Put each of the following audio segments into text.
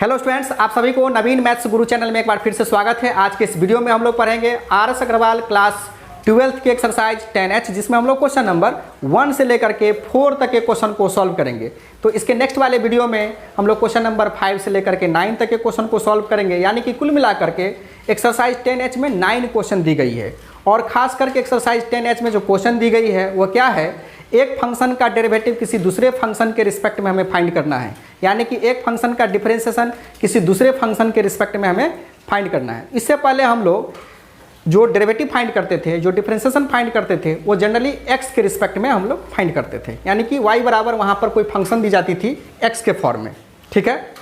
Hello students, आप सभी को नवीन मैथ्स गुरु चैनल में एक बार फिर से स्वागत है। आज के इस वीडियो में हम लोग पढ़ेंगे आर.एस. अग्रवाल क्लास 12th के एक्सरसाइज 10H, जिसमें हम लोग क्वेश्चन नंबर 1 से लेकर के 4 तक के क्वेश्चन को सॉल्व करेंगे। तो इसके नेक्स्ट वाले वीडियो में हम लोग क्वेश्चन नंबर 5 से लेकर के 9 तक के क्वेश्चन को सॉल्व करेंगे। यानी कि कुल मिलाकर के एक्सरसाइज 10H में 9 क्वेश्चन दी गई है। और खास करके एक्सरसाइज 10H में जो क्वेश्चन दी गई है वो क्या है, एक फंक्शन का डेरिवेटिव किसी दूसरे फंक्शन के रिस्पेक्ट में हमें फाइंड करना है। यानी कि एक फंक्शन का डिफरेंशिएशन किसी दूसरे फंक्शन के रिस्पेक्ट में हमें फाइंड करना है। इससे पहले हम लोग जो डेरिवेटिव फाइंड करते थे, जो डिफरेंशिएशन फाइंड करते थे, वो जनरली x के रिस्पेक्ट में हम लोग फाइंड करते थे। यानी कि y बराबर वहाँ पर कोई फंक्शन दी जाती थी x के फॉर्म में। ठीक है,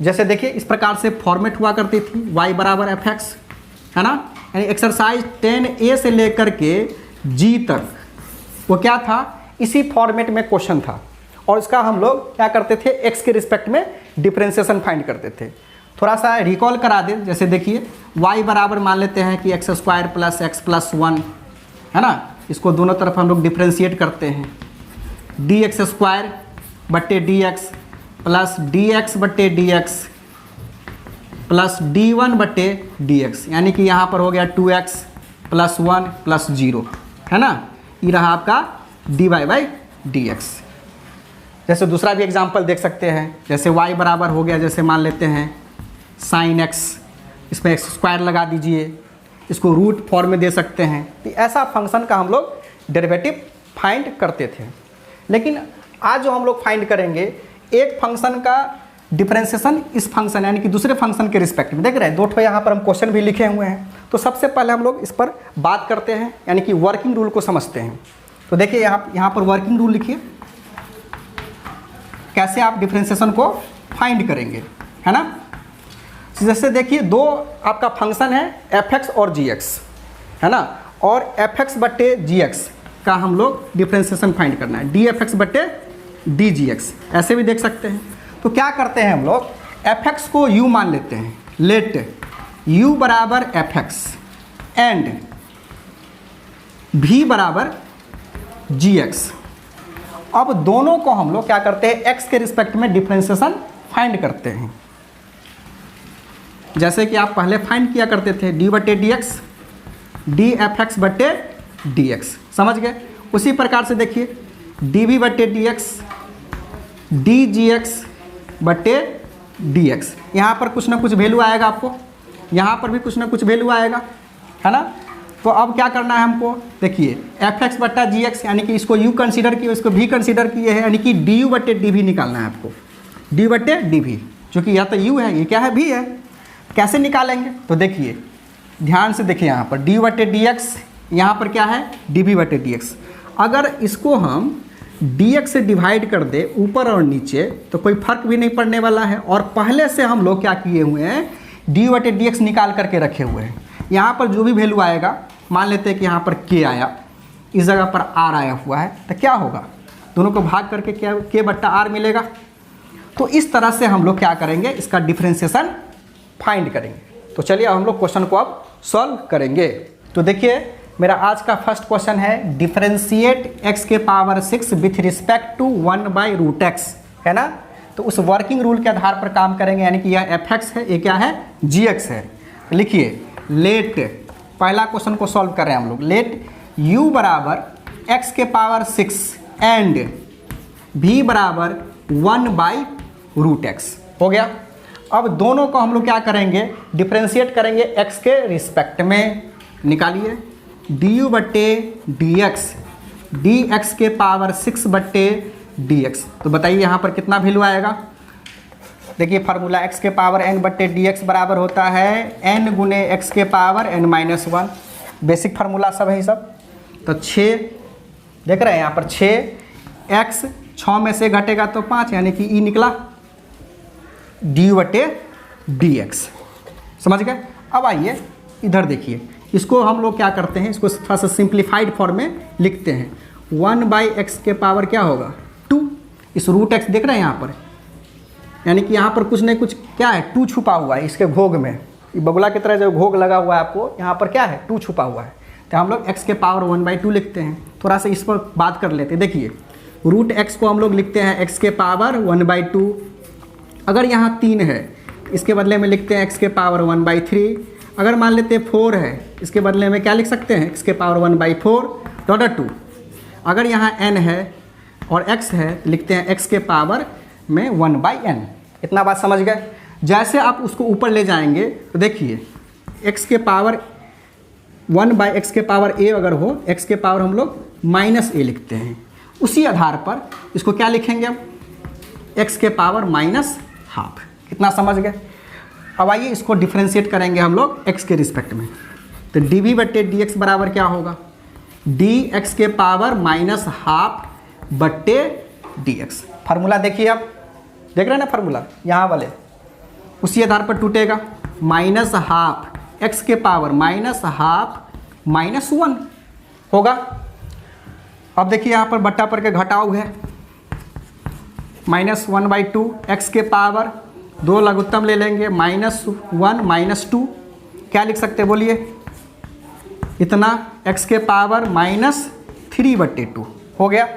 जैसे देखिए इस प्रकार से फॉर्मेट हुआ करती थी y बराबर fx, है ना। यानी एक्सरसाइज 10A से लेकर के G तक वो क्या था, इसी फॉर्मेट में क्वेश्चन था। और इसका हम लोग क्या करते थे, x के रिस्पेक्ट में डिफरेंशिएशन फाइंड करते थे। थोड़ा सा रिकॉल करा दें। जैसे देखिए y बराबर मान लेते हैं कि x² + x + 1, है ना। इसको दोनों तरफ हम लोग डिफ्रेंशिएट करते हैं। dx² बट्टे dx प्लस dx बट्टे dx प्लस d1 बट्टे dx, यानी कि यहाँ पर हो गया 2x + 1 + 0, है ना। ये रहा आपका dy/dx। जैसे दूसरा भी एग्जांपल देख सकते हैं। जैसे y बराबर हो गया, जैसे मान लेते हैं sin x, इसमें x² लगा दीजिए, इसको रूट फॉर्म में दे सकते हैं। तो ऐसा फंक्शन का हम लोग डेरिवेटिव फाइंड करते थे। लेकिन आज जो हम लोग फाइंड करेंगे, एक फंक्शन का डिफरेंशिएशन इस फंक्शन यानी कि दूसरे फंक्शन के रिस्पेक्ट में। देख रहे हैं दो ठो यहाँ पर हम क्वेश्चन भी लिखे हुए हैं। तो सबसे पहले हम लोग इस पर बात करते हैं, यानी कि वर्किंग रूल को समझते हैं। तो देखिए यहाँ पर वर्किंग रूल लिखिए, कैसे आप डिफरेंशिएशन को फाइंड करेंगे, है ना। जैसे देखिए दो आपका फंक्शन है f(x) और g(x), है ना। और f(x) बट्टे g(x) का हम लोग डिफरेंशिएशन फाइंड करना है, df(x) बट्टे dg(x), ऐसे भी देख सकते हैं। तो क्या करते हैं हम लोग, f(x) को u मान लेते हैं। लेट u बराबर f(x) एंड v बराबर gx। अब दोनों को हम लोग क्या करते हैं, x के रिस्पेक्ट में डिफरेंशिएशन फाइंड करते हैं। जैसे कि आप पहले फाइंड किया करते थे d बट्टे dx, df(x) बट्टे dx, समझ गए। उसी प्रकार से देखिए dv बट्टे dx, dgx बट्टे dx। यहाँ पर कुछ ना कुछ वैल्यू आएगा आपको, यहाँ पर भी कुछ ना कुछ वैल्यू आएगा, है ना। तो अब क्या करना है हमको, देखिए f(x) बट्टा gx, यानी कि इसको u कंसीडर किए, इसको v कंसीडर किए हैं, यानी कि du बट्टे dv निकालना है आपको। d बट्टे dv, क्योंकि यह तो u है, ये क्या है, v है। कैसे निकालेंगे, तो देखिए ध्यान से देखिए, यहाँ पर d बट्टे dx, यहाँ पर क्या है, dv बट्टे dx। अगर इसको हम dx से डिवाइड कर दे ऊपर और नीचे तो कोई फर्क भी नहीं पड़ने वाला है। और पहले से हम लोग क्या किए हुए हैं, d बट्टे dx निकाल करके रखे हुए हैं। यहाँ पर जो भी वैल्यू आएगा, मान लेते हैं कि यहाँ पर k आया, इस जगह पर r आया हुआ है, तो क्या होगा, दोनों को भाग करके क्या k बट्टा r मिलेगा। तो इस तरह से हम लोग क्या करेंगे, इसका डिफरेंशिएशन फाइंड करेंगे। तो चलिए अब हम लोग क्वेश्चन को अब सॉल्व करेंगे। तो देखिए मेरा आज का फर्स्ट क्वेश्चन है, differentiate x⁻6 with respect to 1/√x, है ना। तो उस वर्किंग रूल के आधार पर काम करेंगे, यानी कि यह f(x) है, ये क्या है, gx है। लिखिए लेट, पहला क्वेश्चन को सॉल्व कर रहे हैं हम लोग। लेट u बराबर x⁻6 एंड v बराबर 1/√x हो गया। अब दोनों को हम लोग क्या करेंगे, डिफरेंशिएट करेंगे x के रिस्पेक्ट में। निकालिए du बट्टे dx, dx⁻6 बट्टे dx। तो बताइए यहाँ पर कितना वैल्यू आएगा। देखिए फार्मूला x⁻n बट्टे dx बराबर होता है n गुने x⁻n-1। बेसिक फार्मूला सब है सब। तो 6 देख रहे हैं यहाँ पर 6x 6 में से घटेगा तो 5, यानी कि e निकला du बट्टे dx, समझ गए। अब आइए इधर देखिए, इसको हम लोग क्या करते हैं, इसको थोड़ा सा सिंप्लीफाइड फॉर्म में लिखते हैं। 1/x के पावर क्या होगा, 2। इस √x देख रहे हैं यहाँ पर, यानी कि यहाँ पर कुछ नहीं कुछ क्या है, 2 छुपा हुआ है इसके घोग में। ये बगुला की तरह जो घोग लगा हुआ है आपको, यहाँ पर क्या है, 2 छुपा हुआ है। तो हम लोग x के पावर 1/2 लिखते हैं। थोड़ा सा इस पर बात कर लेते हैं। देखिए √x को हम लोग लिखते हैं x के पावर 1/2। अगर यहाँ 3 है इसके बदले में लिखते हैं एक्स के पावर 1/3। अगर मान लेते हैं 4 है, इसके बदले में क्या लिख सकते हैं, एक्स के पावर 1/4 (2). अगर यहाँ n है और x है, लिखते हैं x के पावर में 1/n। इतना बात समझ गए। जैसे आप उसको ऊपर ले जाएंगे तो देखिए x के पावर 1/x के पावर a अगर हो, x के पावर हम लोग -a लिखते हैं। उसी आधार पर इसको क्या लिखेंगे हम, x के पावर -½ कितना समझ गए। अब आइए इसको डिफ्रेंशिएट करेंगे हम लोग x के रिस्पेक्ट में। तो dv/dx बराबर क्या होगा, dx के पावर -½ फार्मूला देखिए आप, देख रहे हैं ना फार्मूला यहाँ वाले, उसी आधार पर टूटेगा। -½ x के पावर -½ -1 होगा। अब देखिए यहाँ पर बट्टा पर के घटाव है, -1/2 x के पावर 2 लघुत्तम ले लेंगे, -1 -2 क्या लिख सकते बोलिए, इतना x के पावर -3/2 हो गया।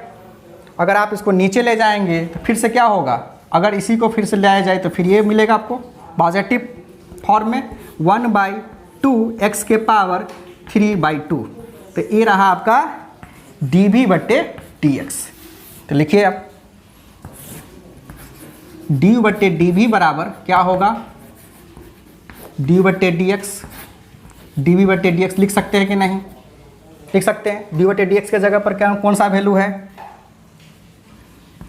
अगर आप इसको नीचे ले जाएंगे तो फिर से क्या होगा, अगर इसी को फिर से लाया जाए तो फिर ये मिलेगा आपको पॉजिटिव फॉर्म में 1/2 x के पावर 3/2। तो ये रहा आपका dv/dx। तो लिखिए आप dv/dv बराबर क्या होगा, dv/dx लिख सकते हैं कि नहीं, लिख सकते हैं। dv/dx के जगह पर क्या कौन सा वैल्यू है,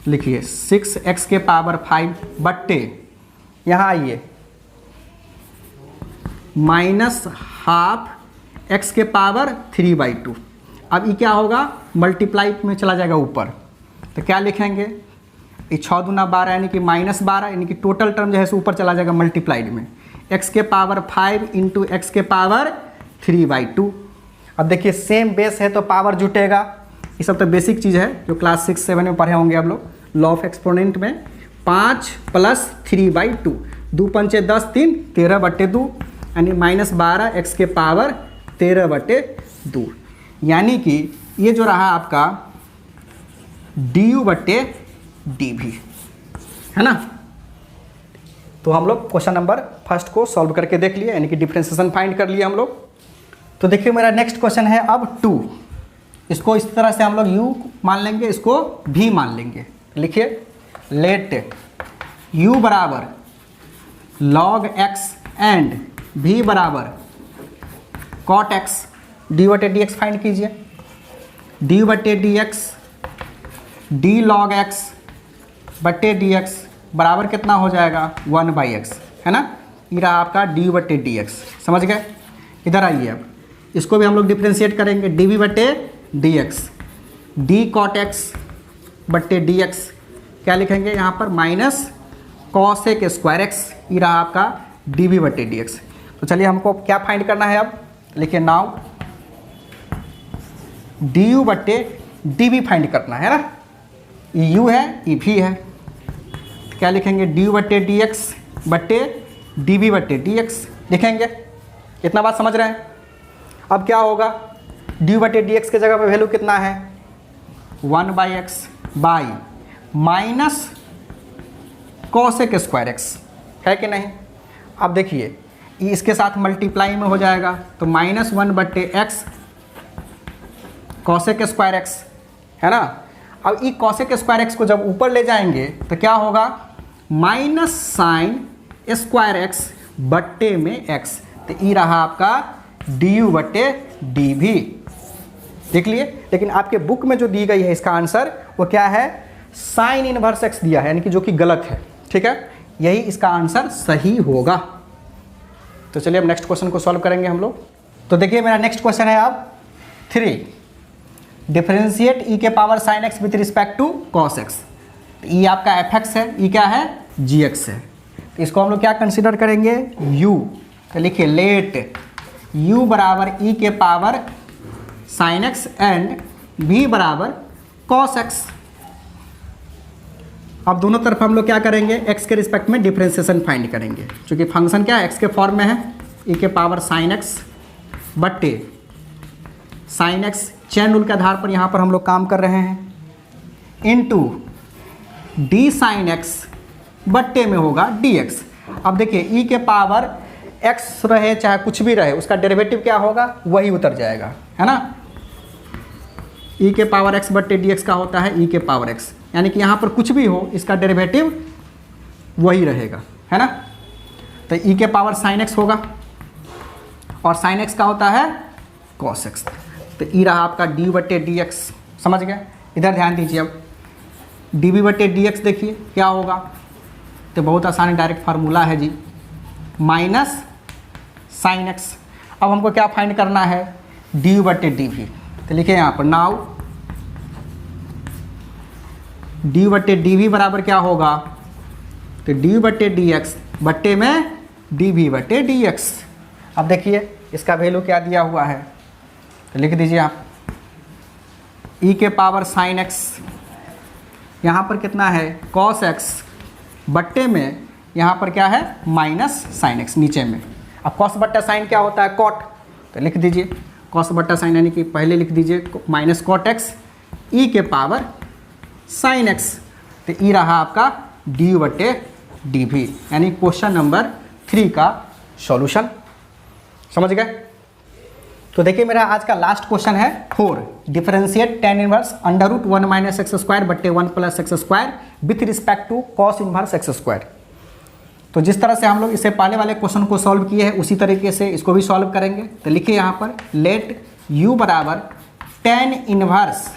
लिखिए 6x के पावर 5 बट्टे यहाँ आइए -½ x के पावर 3/2। अब ये क्या होगा, मल्टीप्लाई में चला जाएगा ऊपर, तो क्या लिखेंगे, ये 6 दूना 12 यानी कि -12 यानी कि टोटल टर्म जो है सो ऊपर चला जाएगा मल्टीप्लाइड में, x के पावर 5 × x के पावर 3/2। अब देखिए सेम बेस है तो पावर जुटेगा, ये सब तो बेसिक चीज़ है जो क्लास 6-7 में पढ़े होंगे आप लोग लॉ ऑफ एक्सपोनेंट में। 5 + 3/2 2 × 5 = 10 3 13/2 यानी -12 x के पावर 13/2, यानी कि ये जो रहा आपका du/dv है ना। तो हम लोग क्वेश्चन नंबर फर्स्ट को सॉल्व करके देख लिए, यानी कि डिफ्रेंशिएशन फाइंड कर लिए हम लोग। तो देखिए मेरा नेक्स्ट क्वेश्चन है अब 2। इसको इस तरह से हम लोग u मान लेंगे, इसको v मान लेंगे। लिखिए लेट u बराबर log x एंड v बराबर cot x d/dx फाइंड कीजिए। d/dx d log x बट्टे dx बराबर कितना हो जाएगा 1/x है ना। ये रहा आपका d/dx, समझ गए। इधर आइए अब इसको भी हम लोग डिफ्रेंशिएट करेंगे, dv/dx d cot x बट्टे dx क्या लिखेंगे यहाँ पर -cos² x, ये रहा आपका dv/dx। तो चलिए हमको क्या फाइंड करना है अब, लिखिए नाउ du/dv फाइंड करना है ना। ये u है ये v है, तो क्या लिखेंगे du/dx बट्टे dv/dx लिखेंगे। इतना बात समझ रहे हैं। अब क्या होगा, du/dx के जगह पे वैल्यू कितना है 1/x बाई -cos² x है कि नहीं। अब देखिए ये इसके साथ मल्टीप्लाई में हो जाएगा तो -1/x cos² x है ना। अब ये cos² x को जब ऊपर ले जाएंगे तो क्या होगा -sin² x बट्टे में x, तो ये रहा आपका du/dv देख लिए। लेकिन आपके बुक में जो दी गई है इसका आंसर वो क्या है, sin इनवर्स x दिया है, यानी कि जो कि गलत है, ठीक है। यही इसका आंसर सही होगा। तो चलिए अब नेक्स्ट क्वेश्चन को सॉल्व करेंगे हम लोग। तो देखिए मेरा नेक्स्ट क्वेश्चन है अब 3, डिफरेंशिएट e के power sin x with respect to cos x। ये आपका fx है, ये क्या है gx है। तो इसको हम लोग क्या कंसिडर करेंगे u, तो लिखिए लेट u बराबर e के power sin x and v बराबर cos x। अब दोनों तरफ हम लोग क्या करेंगे, x के रिस्पेक्ट में डिफरेंशिएशन फाइंड करेंगे, क्योंकि फंक्शन क्या है x के फॉर्म में है, e के पावर sin x बट्टे sin x चैन रूल के आधार पर यहाँ पर हम लोग काम कर रहे हैं, इनटू d sin x बट्टे में होगा dx। अब देखिए e के पावर x रहे चाहे कुछ भी रहे, उसका डेरिवेटिव क्या होगा, वही उतर जाएगा, है ना। e के पावर x बट्टे dx का होता है e के पावर x, यानी कि यहाँ पर कुछ भी हो इसका डेरिवेटिव वही रहेगा, है ना। तो e के पावर साइन x होगा और साइन x का होता है cos x। तो e रहा आपका डी बट्टे डी एक्स, समझ गए। इधर ध्यान दीजिए, अब डी बी बट्टे डी एक्स देखिए क्या होगा, तो बहुत आसान डायरेक्ट फार्मूला है जी, माइनस साइन एक्स। अब हमको क्या फाइंड करना है, डी यू बट्टे डी वी। तो लिखिए यहाँ पर नाउ डी बट्टे डी वी बराबर क्या होगा, तो डी बट्टे डी एक्स बट्टे में डी वी बट्टे डी एक्स। अब देखिए इसका वैल्यू क्या दिया हुआ है, तो लिख दीजिए आप e के पावर साइन x, यहाँ पर कितना है cos x बट्टे में यहाँ पर क्या है माइनस साइन x नीचे में। अब cos बट्टा साइन क्या होता है cot, तो लिख दीजिए cos बट्टा साइन, यानी कि पहले लिख दीजिए माइनस cot x e के पावर साइन x। तो e रहा आपका डी बट्टे डी वी, यानी क्वेश्चन नंबर 3 का सॉल्यूशन। समझ गए। तो देखिए मेरा आज का लास्ट क्वेश्चन है 4, differentiate tan inverse under root 1 minus x square बट्टे 1 plus x square with respect to cos inverse x square. तो जिस तरह से हम लोग इससे पहले वाले क्वेश्चन को सॉल्व किए हैं उसी तरीके से इसको भी सॉल्व करेंगे। तो लिखिए यहाँ पर लेट u बराबर tan inverse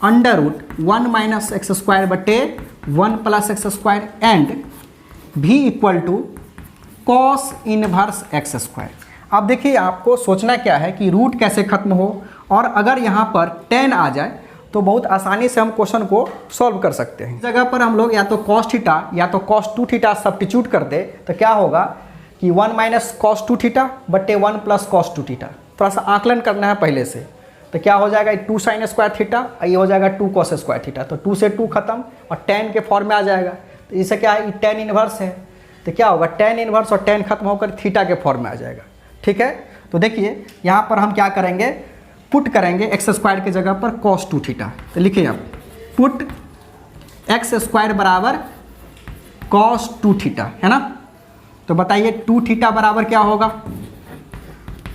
under root 1 minus x square बट्टे 1 plus x square and v equal to cos inverse x square. अब देखिए आपको सोचना क्या है कि रूट कैसे खत्म हो, और अगर यहाँ पर tan आ जाए तो बहुत आसानी से हम क्वेश्चन को सॉल्व कर सकते हैं। इस जगह पर हम लोग या तो cos थीटा या तो cos 2 थीटा सब्स्टिट्यूट कर दे तो क्या होगा कि 1 माइनस cos 2 थीटा बट्टे 1 प्लस cos 2 थीटा। थोड़ा सा आकलन करना है पहले से, तो क्या हो जाएगा 2 साइन स्क्वायर थीटा, ये हो जाएगा 2 cos स्क्वायर थीटा। तो 2 से 2 खत्म और tan के फॉर्म में आ जाएगा। तो इसे क्या है tan इनवर्स है, तो क्या होगा tan इनवर्स और tan खत्म होकर थीटा के फॉर्म में आ जाएगा। ठीक है, तो देखिए यहाँ पर हम क्या करेंगे, पुट करेंगे एक्स स्क्वायर की जगह पर cos 2 थीटा। तो लिखिए आप पुट एक्स स्क्वायर बराबर cos 2 थीटा, है ना। तो बताइए 2 थीटा बराबर क्या होगा,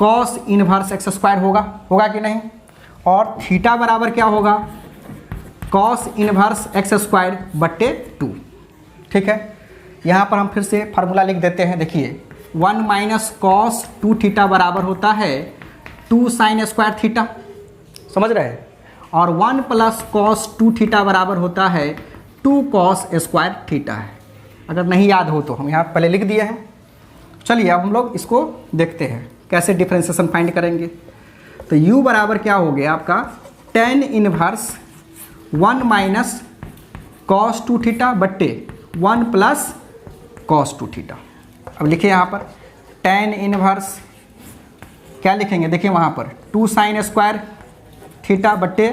cos इनवर्स एक्स स्क्वायर होगा कि नहीं, और थीटा बराबर क्या होगा cos इनवर्स एक्स स्क्वायर बट्टे 2। ठीक है, यहाँ पर हम फिर से फार्मूला लिख देते हैं। देखिए 1 माइनस कॉस 2 थीटा बराबर होता है 2 साइन स्क्वायर थीटा, समझ रहे हैं, और 1 प्लस कॉस 2 थीटा बराबर होता है 2 कॉस स्क्वायर थीटा है। अगर नहीं याद हो तो हम यहाँ पहले लिख दिए हैं। चलिए अब हम लोग इसको देखते हैं कैसे डिफरेंशिएशन फाइंड करेंगे। तो u बराबर क्या हो गया आपका tan inverse 1 minus cos 2 theta बट्टे 1 प्लस कॉस 2 थीटा। अब लिखिए यहाँ पर tan इनवर्स क्या लिखेंगे, देखिए वहाँ पर 2 साइन स्क्वायर थीटा बट्टे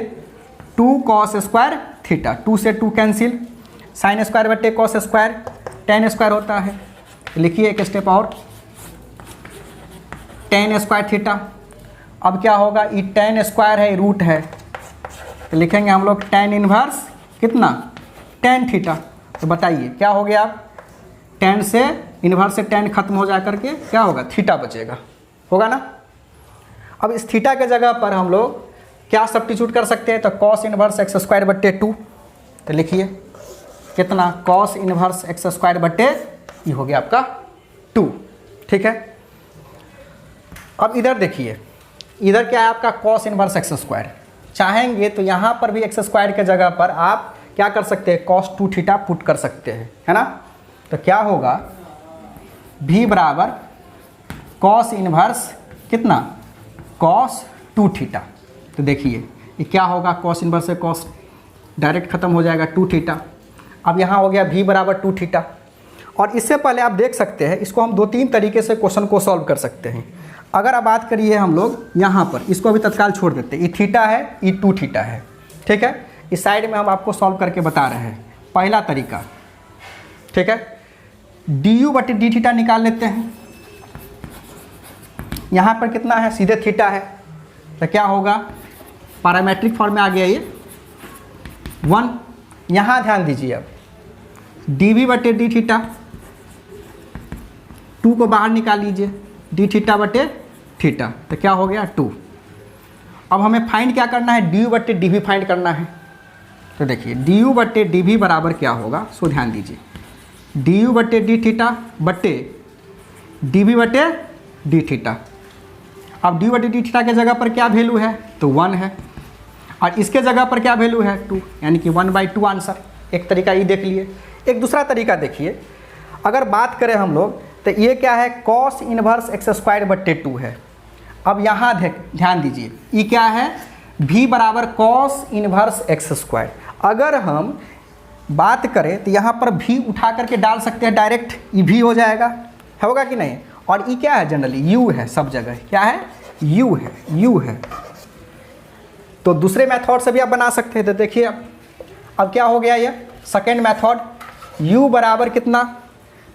2 कॉस स्क्वायर थीटा, 2 से 2 कैंसिल, साइन स्क्वायर बट्टे कॉस स्क्वायर tan स्क्वायर होता है। लिखिए एक स्टेप और tan स्क्वायर थीटा। अब क्या होगा, ये tan स्क्वायर है, रूट है, तो लिखेंगे हम लोग tan इनवर्स कितना tan थीटा। तो बताइए क्या हो गया, आप tan से इनवर्स से tan खत्म हो जा करके क्या होगा थीटा बचेगा, होगा ना। अब इस थीटा के जगह पर हम लोग क्या सब्स्टिट्यूट कर सकते हैं, तो cos इनवर्स एक्स स्क्वायर बट्टे 2। तो लिखिए कितना cos इनवर्स एक्स स्क्वायर बट्टे ये हो गया आपका 2। ठीक है, अब इधर देखिए, इधर क्या है आपका cos इनवर्स एक्स स्क्वायर। चाहेंगे तो यहाँ पर भी एक्स स्क्वायर के जगह पर आप क्या कर सकते हैं, cos 2 थीटा पुट कर सकते हैं, है ना। तो क्या होगा v बराबर cos इनवर्स कितना cos 2 थीटा। तो देखिए ये क्या होगा, cos इनवर्स से cos डायरेक्ट खत्म हो जाएगा 2 थीटा। अब यहाँ हो गया v बराबर 2 थीटा। और इससे पहले आप देख सकते हैं इसको हम 2-3 तरीके से क्वेश्चन को सॉल्व कर सकते हैं। अगर आप बात करिए हम लोग यहाँ पर इसको भी तत्काल छोड़ देते हैं, ये थीटा है, ये 2 थीटा है। ठीक है, इस साइड में हम आपको सॉल्व करके बता रहे हैं पहला तरीका। ठीक है, डी यू बटे डी थीटा निकाल लेते हैं। यहाँ पर कितना है, सीधे थीटा है, तो क्या होगा पैरामेट्रिक फॉर्म में आ गया ये 1। यहाँ ध्यान दीजिए अब डी वी बटे डी थीटा 2 को बाहर निकाल लीजिए, डी थीटा बटे थीटा, तो क्या हो गया 2। अब हमें फाइंड क्या करना है, डी यू बटे डी वी फाइंड करना है। तो देखिए डी यू बटे डी वी बराबर क्या होगा, सो ध्यान दीजिए, डी यू बटे डी थीटा बटे डी वी बटे डी थीटा। अब डी बटे डी थीटा के जगह पर क्या वैल्यू है, तो 1 है, और इसके जगह पर क्या वैल्यू है 2, यानी कि 1/2 आंसर। एक तरीका ये देख लिए। एक दूसरा तरीका देखिए, अगर बात करें हम लोग तो ये क्या है, कॉस इनवर्स एक्स स्क्वायर बट्टे 2 है। अब यहाँ ध्यान दीजिए, ये क्या है, v बराबर कॉस इनवर्स एक्स स्क्वायर। अगर हम बात करें तो यहाँ पर v उठा करके डाल सकते हैं डायरेक्ट, ये v हो जाएगा, होगा कि नहीं। और ये क्या है, जनरली u है, सब जगह क्या है, u है। तो दूसरे मेथड से भी आप बना सकते हैं। तो देखिए अब क्या हो गया, ये सेकेंड मेथड, u बराबर कितना,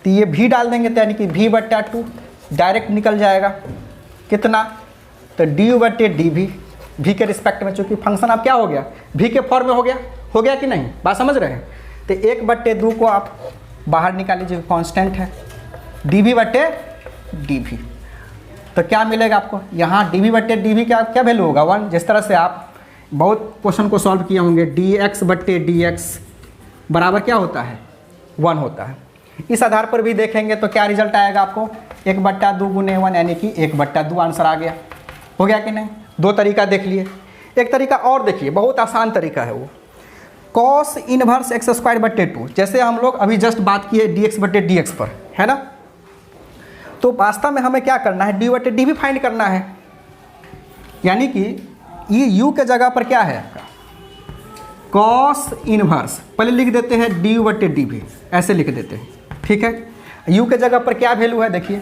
तो ये v डाल देंगे तो यानी कि v बट्टा 2 डायरेक्ट निकल जाएगा, कितना, तो डी यू बटे डी वी, v के रिस्पेक्ट में, चूँकि फंक्शन अब क्या हो गया, v के फॉर्म में हो गया कि नहीं, बात समझ रहे हैं। तो 1/2 को आप बाहर निकाल लीजिए, कांस्टेंट है, डी वी बटे डी वी। तो क्या मिलेगा आपको, यहाँ डी वी बटे डी वी क्या वैल्यू होगा 1। जिस तरह से आप बहुत क्वेश्चन को सॉल्व किए होंगे, डी एक्स बटे डी एक्स बराबर क्या होता है, 1 होता है। इस आधार पर भी देखेंगे तो क्या रिजल्ट आएगा आपको, 1/2 गुने 1 यानी कि 1/2 आंसर आ गया। हो गया कि नहीं। 2 तरीका देख लिए। एक तरीका और देखिए, बहुत आसान तरीका है वो, कॉस इनवर्स एक्स स्क्वायर बट्टे 2। जैसे हम लोग अभी जस्ट बात किए डी एक्स बटे डी एक्स पर, है ना। तो वास्तव में हमें क्या करना है, डी बटे डी भी फाइंड करना है, यानी कि ये u के जगह पर क्या है आपका, कॉस इनवर्स, पहले लिख देते हैं डी यू बटे डी भी, ऐसे लिख देते हैं, ठीक है। u के जगह पर क्या वैल्यू है, देखिए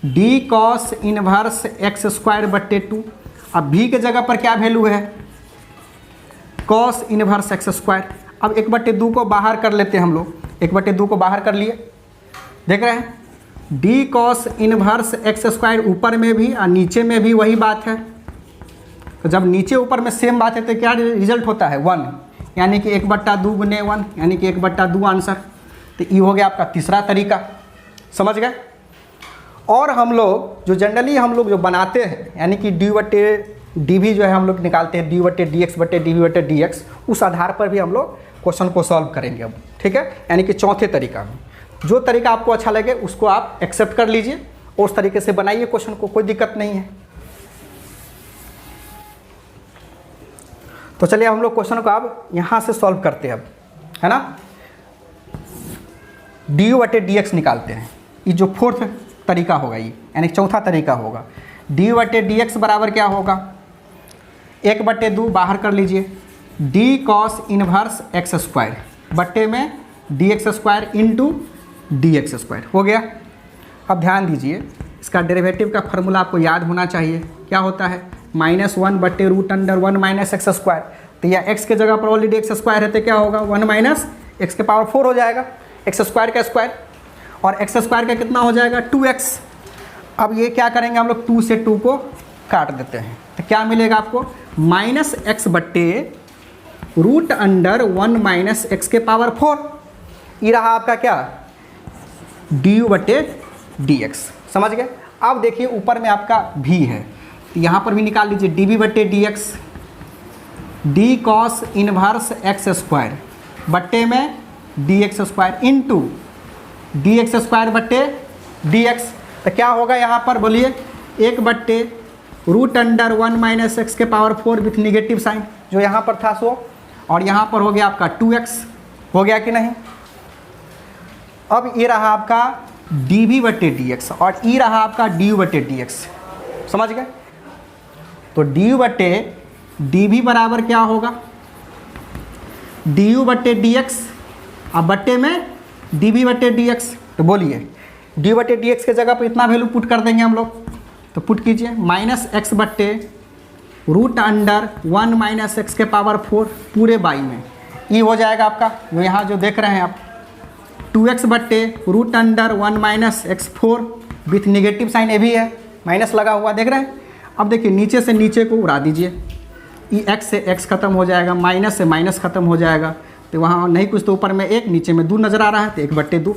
D cos inverse x square बट्टे 2। अब v के जगह पर क्या वैल्यू है, कॉस इनवर्स एक्स स्क्वायर। अब 1/2 को बाहर कर लेते हैं हम लोग, 1/2 को बाहर कर लिए, देख रहे हैं, D cos inverse x square ऊपर में भी और नीचे में भी वही बात है। तो जब नीचे ऊपर में सेम बात है तो क्या रिजल्ट होता है 1, यानी कि 1/2 गुने 1 यानी कि 1/2 आंसर। तो ये हो गया आपका तीसरा तरीका, समझ गए। और हम लोग जो जनरली हम लोग जो बनाते हैं, यानी कि डी बटे डी वी जो है हम लोग निकालते हैं, डी बटे डी एक्स बटे डी वी बटे डी एक्स, उस आधार पर भी हम लोग क्वेश्चन को सॉल्व करेंगे अब, ठीक है। यानी कि चौथे तरीका में जो तरीका आपको अच्छा लगे उसको आप एक्सेप्ट कर लीजिए और उस तरीके से बनाइए क्वेश्चन को, कोई दिक्कत नहीं है। तो चलिए हम लोग क्वेश्चन को अब यहाँ से सॉल्व करते हैं अब, है ना। डी यू बटे डी एक्स निकालते हैं, ये जो फोर्थ तरीका होगा, ये यानी चौथा तरीका होगा। डी यू बटे डी एक्स बराबर क्या होगा, 1/2 बाहर कर लीजिए, D cos inverse x square बट्टे में D x square into D x square हो गया। अब ध्यान दीजिए, इसका डेरिवेटिव का फार्मूला आपको याद होना चाहिए, क्या होता है, -1 बट्टे √1 माइनस एक्स स्क्वायर। तो यह एक्स के जगह पर ऑलरेडी एक्स स्क्वायर है तो क्या होगा, 1 माइनस एक्स के पावर 4 हो जाएगा, एक्स स्क्वायर का स्क्वायर, और एक्स स्क्वायर का कितना हो जाएगा 2x। अब ये क्या करेंगे हम लोग, 2 से 2 को काट देते हैं, तो क्या मिलेगा आपको, -x बट्टे √1 माइनस एक्स के पावर 4। ये रहा आपका क्या, डी यू बटे डी एक्स, समझ गए। अब देखिए ऊपर में आपका v है, तो यहाँ पर भी निकाल लीजिए डी वी बटे D x, D cos inverse x square बट्टे में D x square into D x square बट्टे डी एक्स। तो क्या होगा यहाँ पर बोलिए, 1/√1 माइनस एक्स के पावर 4 विथ निगेटिव साइन, जो यहाँ पर था सो, और यहाँ पर हो गया आपका 2x, हो गया कि नहीं। अब ये रहा आपका डी वी बटे डी एक्स और ये रहा आपका डी यू बटे डी एक्स, समझ गए। तो डी यू बटे डी वी बराबर क्या होगा, डी यू बटे डी एक्स, अब बट्टे में डी वी बटे डी एक्स। तो बोलिए डी बटे डी एक्स के जगह पर इतना वैल्यू पुट कर देंगे हम लोग, तो पुट कीजिए -x बट्टे √1 माइनस एक्स के पावर 4 पूरे बाई में, ये हो जाएगा आपका, जो यहाँ जो देख रहे हैं आप, 2x बट्टे √1 minus x 4 with negative sign, ये भी है माइनस लगा हुआ, देख रहे हैं। अब देखिए नीचे से नीचे को उड़ा दीजिए, ये x से x खत्म हो जाएगा, माइनस से माइनस खत्म हो जाएगा, तो वहाँ नहीं कुछ तो ऊपर में 1 नीचे में 2 नज़र आ रहा है, तो 1/2।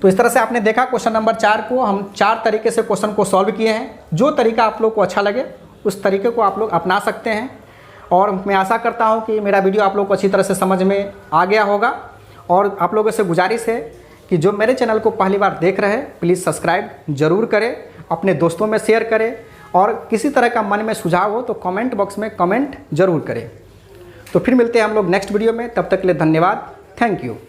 तो इस तरह से आपने देखा क्वेश्चन नंबर 4 को हम 4 तरीके से क्वेश्चन को सॉल्व किए हैं। जो तरीका आप लोग को अच्छा लगे उस तरीके को आप लोग अपना सकते हैं। और मैं आशा करता हूं कि मेरा वीडियो आप लोग को अच्छी तरह से समझ में आ गया होगा। और आप लोगों से गुजारिश है कि जो मेरे चैनल को पहली बार देख रहे हैं प्लीज़ सब्सक्राइब ज़रूर करें, अपने दोस्तों में शेयर करें, और किसी तरह का मन में सुझाव हो तो कमेंट बॉक्स में कमेंट ज़रूर करें। तो फिर मिलते हैं हम लोग नेक्स्ट वीडियो में, तब तक के लिए धन्यवाद, थैंक यू।